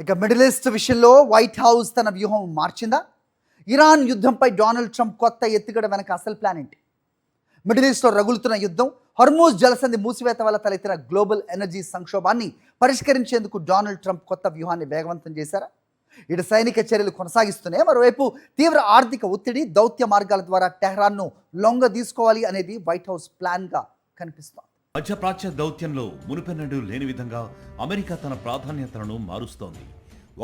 ఇక middle east విషయంలో white house తన వ్యూహం మార్చిందా? ఇరాన్ యుద్ధంపై డొనాల్డ్ ట్రంప్ కొత్త ఎత్తుగడ వెనక అసలు ప్లాన్ ఏంటి? మిడిల్ ఈస్ట్లో రగులుతున్న యుద్ధం, హర్మూజ్ జలసంధి మూసివేత వల్ల తలెత్తిన గ్లోబల్ ఎనర్జీ సంక్షోభాన్ని పరిష్కరించేందుకు డొనాల్డ్ ట్రంప్ కొత్త వ్యూహాన్ని వేగవంతం చేశారా? ఇటు సైనిక చర్యలు కొనసాగిస్తూనే మరోవైపు తీవ్ర ఆర్థిక ఒత్తిడి, దౌత్య మార్గాల ద్వారా టెహ్రాన్ను లొంగ తీసుకోవాలి అనేది వైట్ హౌస్ ప్లాన్గా కనిపిస్తోంది. మధ్యప్రాచ్య దౌత్యంలో మునుపెన్నడూ లేని విధంగా అమెరికా తన ప్రాధాన్యతలను మారుస్తోంది.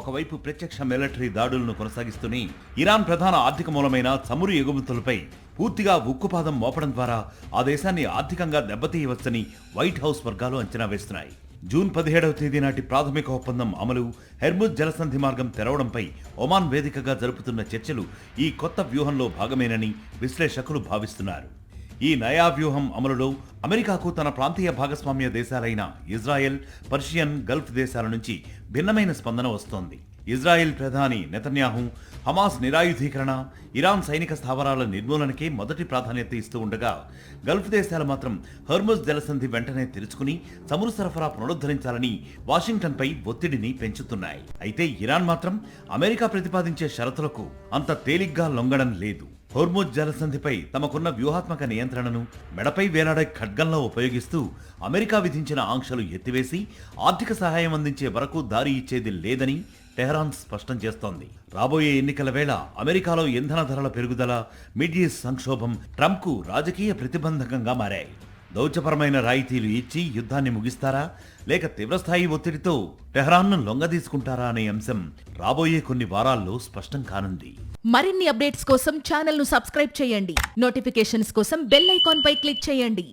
ఒకవైపు ప్రత్యక్ష మిలిటరీ దాడులను కొనసాగిస్తూనే ఇరాన్ ప్రధాన ఆర్థిక మూలమైన చమురు ఎగుమతులపై పూర్తిగా ఉక్కుపాదం మోపడం ద్వారా ఆ దేశాన్ని ఆర్థికంగా దెబ్బతీయవచ్చని వైట్ హౌస్ వర్గాలు అంచనా వేస్తున్నాయి. జూన్ 17వ తేదీ నాటి ప్రాథమిక ఒప్పందం అమలు, హెర్ముజ్ జలసంధి మార్గం తెరవడంపై ఒమాన్ వేదికగా జరుపుతున్న చర్చలు ఈ కొత్త వ్యూహంలో భాగమేనని విశ్లేషకులు భావిస్తున్నారు. ఈ నయా వ్యూహం అమలులో అమెరికాకు తన ప్రాంతీయ భాగస్వామ్య దేశాలైన ఇజ్రాయెల్, పర్షియన్, గల్ఫ్ దేశాల నుంచి భిన్నమైన స్పందన వస్తోంది. ఇజ్రాయెల్ ప్రధాని నెతన్యాహు హమాస్ నిరాయుధీకరణ, ఇరాన్ సైనిక స్థావరాల నిర్మూలనకే మొదటి ప్రాధాన్యత ఇస్తూ ఉండగా, గల్ఫ్ దేశాలు మాత్రం హర్ముజ్ జలసంధి వెంటనే తెరుచుకుని చమురు సరఫరా పునరుద్ధరించాలని వాషింగ్టన్పై ఒత్తిడిని పెంచుతున్నాయి. అయితే ఇరాన్ మాత్రం అమెరికా ప్రతిపాదించే షరతులకు అంత తేలిగ్గా లొంగడం లేదు. హోర్ముజ్ జలసంధిపై తమకున్న వ్యూహాత్మక నియంత్రణను మెడపై వేలాడే ఖడ్గంలో ఉపయోగిస్తూ అమెరికా విధించిన ఆంక్షలు ఎత్తివేసి ఆర్థిక సహాయం అందించే వరకు దారి ఇచ్చేది లేదని టెహ్రాన్ స్పష్టం చేస్తోంది. రాబోయే ఎన్నికల వేళ అమెరికాలో ఇంధన ధరల పెరుగుదల, మిడ్ ఈస్ట్ సంక్షోభం ట్రంప్కు రాజకీయ ప్రతిబంధకంగా మారాయి. దౌత్యపరమైన రాయితీలు ఇచ్చి యుద్ధాన్ని ముగిస్తారా, లేక తీవ్రస్థాయి ఒత్తిడితో టెహ్రాన్ను లొంగదీసుకుంటారా అనే అంశం రాబోయే కొన్ని వారాల్లో స్పష్టం కానుంది. మరిన్ని అప్డేట్స్ కోసం ఛానల్ ను సబ్స్క్రైబ్ చేయండి. నోటిఫికేషన్స్ కోసం బెల్ ఐకాన్ పై క్లిక్ చేయండి.